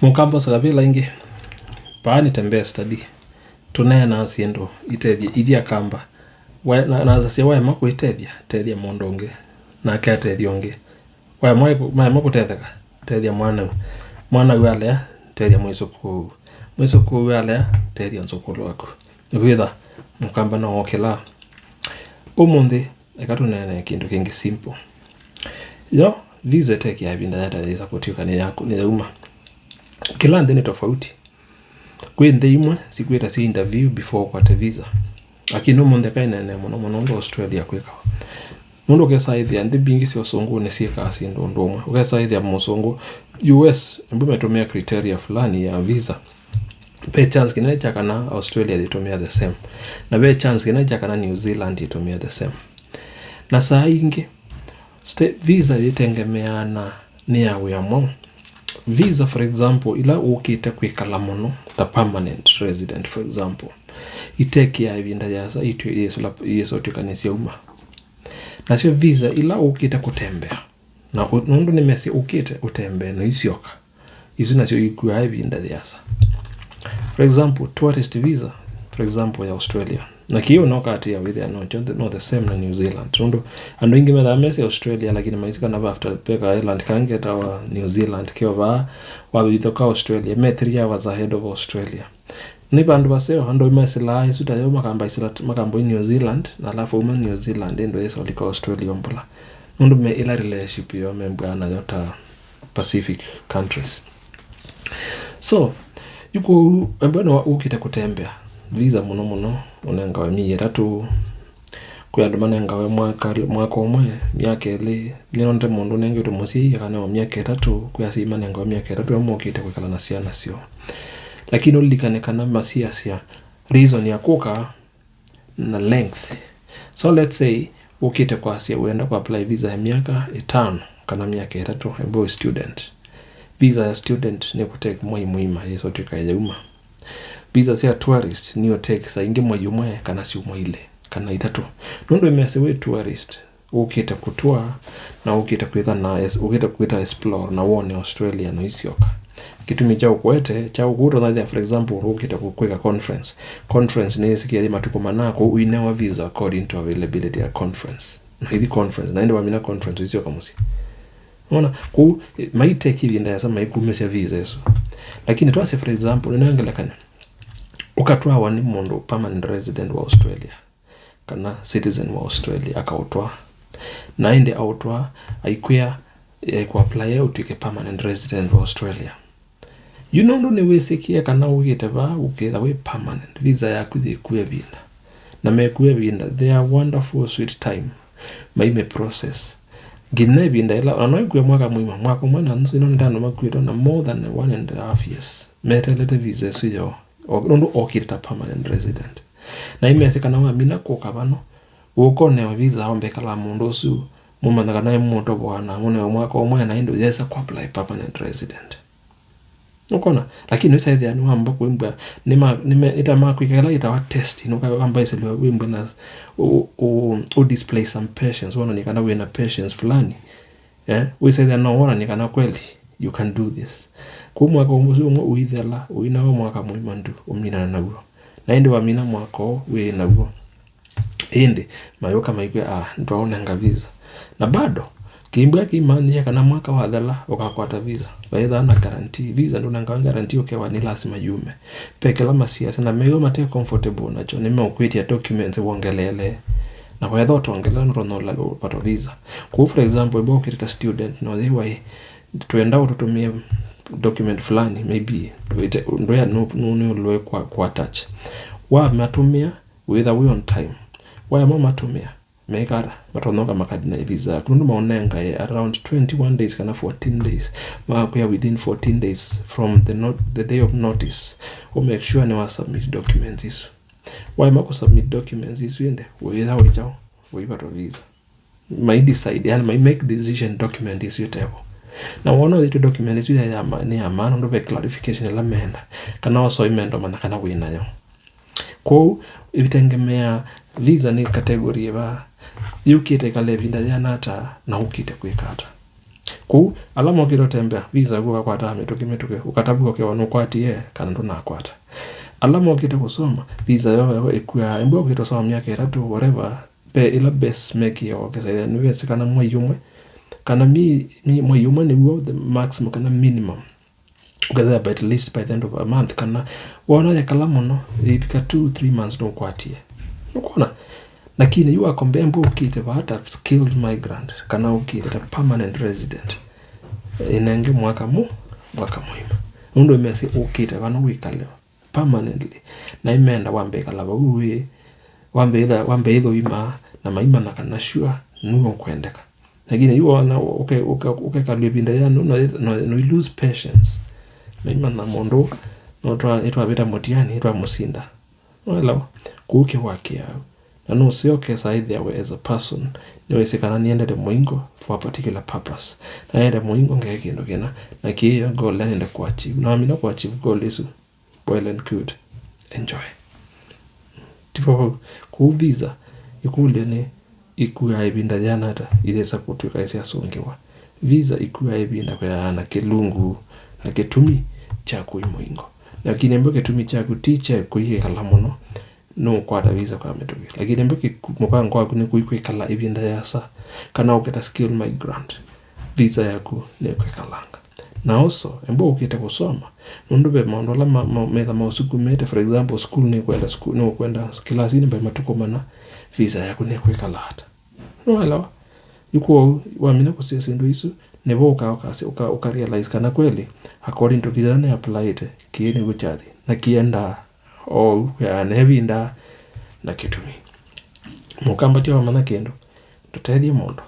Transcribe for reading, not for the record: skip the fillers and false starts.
Mukamba sakavila ingi paani tembea study tunaya nasiendo ithia Kamba na cia wae mako tethia mundu ungi na ke tethia ungi wae mako tethia mwana wale tethia mwicuku wale tethia ncukuru waku witha Mukamba no okila umundi ekatunene kindu kingi simple yo visa take ya Ìvinda yata isa kutuka ni yako ni uma kila ndeni tofauti kwe ndimwe sikweta si interview before kwa visa lakini umunde kainene muno ndo Australia kweka mundu kesaithia ndi bingi cio songo ne sieka asindo ndumwe ukesaithia musongo US mbumetumia criteria fulani ya visa be chance kinacha kana Australia itumia the same na be chance kinacha kana New Zealand itumia the same na saa ingi state visa itengemeana ni yawe amwe visa for example ila ukite kwikala muno the permanent resident for example iteki ya Ìvinda yasa itu yeso tukanisia uma na sio visa ila ukite kutembea na nundu ni mesi ukite utembe no isioka izo na sio Ìkuaa Ìvinda yasa for example tourist visa for example ya Australia na kiyo nokati ya with no the same na New Zealand nundu ando ingi meda mesi Australia lakini maisika na after peka Ireland kangeta wa New Zealand kiyo wa bitoka Australia me 3 hours ahead of Australia ni bandu baseo ando imesila isuta yo makambo New Zealand na alafu New Zealand ndo yeso liko Australia mbula nundu me ila relationship yo membwana yota Pacific countries so yuko mbona ukita kutembea visa muno unengawe miera tu kuyando manengawe mwaka omwe myaka ile nonde mundu nenge tumusi yakana myaka 3 kuyasi manengawe myaka 3 amokite kwikala na cia nacio lakini ulikane kana masia reason ya kuka na length so let's say ukite kwa cia uenda kwa apply visa ya myaka 5 kana myaka 3 ebo student visa ya student ni kutake muhimu yeso tukayeuma visa cia tourist niyo take sa ingi mwayumwe kana si umwile kana itatu nondo imesewe tourist ukita kutua na ukita kwitha na ukita kwita explore na wone Australia no isioka kitumi cha ukwete cha ukuro na for example ukita kukweka conference ni sikia matuko manako uinewa visa according to availability ya conference hivi conference na ndio wamina conference isioka musi ona ku maiteki Ìvinda yasa maikumesha visa eso lakini twase for example ninaangelekana ukatwa wani mundu permanent resident wa Australia kana citizen wa Australia akautwa na inde autwa aikwea ku apply utike permanent resident wa Australia you know ndo niwesikia kana ugiteba ukitha we permanent visa yaku Ìkuaa Ìvinda na mekuaa Ìvinda they are wonderful sweet time maime process gine Ìvinda ila anoikwe mwaka mwana nso ino ndano makwiro na more than 1.5 years metelete visa suyo ondo okirita permanent resident na imese kana wa mina kokabano ukone visa ombe kala mundu su mumanaga na muto bwana mune mwaka omwe na indo yesa ku apply permanent resident ukona lakini usaidhi anu amba kwembwa nitama kwikala itawa test inoka amba iselo wembwa na o display some patience wana nikana we na patience fulani usaidhi anu wana nikana kweli you can do this kumwaka umuzu umwe uithela uina wa mwaka mwimandu umina naguo na indi wa mina mwaka we naguo indi mayoka maigwe ndwaona visa na bado kimbwa kimani kana mwaka wa thela ukakwata visa baidha na guarantee visa ndo nanga guarantee ukewa ni lazima yume pekela masia na meyo mate comfortable nacho nimeukwiti ya documents wongelele na kwa thought ongelele no la pato visa ku for example ebo kirita student no the way tuenda ututumie document fulani maybe ndoya no loe kwa touch wa matumia with a way on time wa mama matumia mekara matonoka makadina visa kundu maonenga around 21 days kana 14 days makuya within 14 days from the day of notice or make sure ne wa submit documents isu wa mako submit documents isu ende witha wachao wibato visa may decide and may make decision document isu yetebo na wono the document isu ya ni amana ndo be clarification la menda kana oso imendo mana kana wina yo ko ivitengemea visa ni category ba yukite kale Ìvinda yanata na ukite kwikata Ku alama ukiro tembea visa guka kwata mituke ukatabuka kwa nukwatie kana ndunakwata. Alama ukita kusoma visa yo Ìkuaa embo ukito soma miaka 3 whatever be ila base make yo kesa ni wese kana mwayumwe kana mi mwayumwe ni wo the maximum kana minimum ukeza by at least by the end of a month kana wona ya kalamu no ipika 2-3 months no kwatie ukona lakini yu akombe embo ukite hata skilled migrant kana ukite a permanent resident inenge mwaka muima undo imesi ukite vano wikalewa permanently na imenda wambeka lava uwe wambe idho ima na maima na kanashua nuo kuendeka lakini yu wana kalu Ìvinda yanu no lose patience na ima na mondo no itwa vita motiani itwa musinda wala kuke waki yao na no sio kesa either as a person niwesekana niende de moingo for a particular purpose na ende moingo ngekendo gena na kiyo goal nende kuachieve na amina kuachieve goal isu well and good enjoy tipo ku visa ikule ni Ìkuaa Ìvinda Yìana ta idesa kutuka isi asungiwa visa Ìkuaa Ìvinda kwa na kilungu na ketumi chaku imoingo lakini mbo ketumi chaku teacher kuike kalamono no kwata visa kwa metuki lakini mboki mupango wako ni kuikala Ìvinda yasa kana uketa skill migrant visa yaku ni kuikalanga na also embo ukita kusoma nundube maondola meda mausukumete for example school ni kwenda kilasi ni by matuko mana visa yaku ni kuikala hata wala yuko wamina kusisi ndo isu nebo uka realize kana kweli according to visa ni applied kieni guchadi na kienda ya Ìvinda na kitumi mukamba tiwa mana kendo tutethie mondo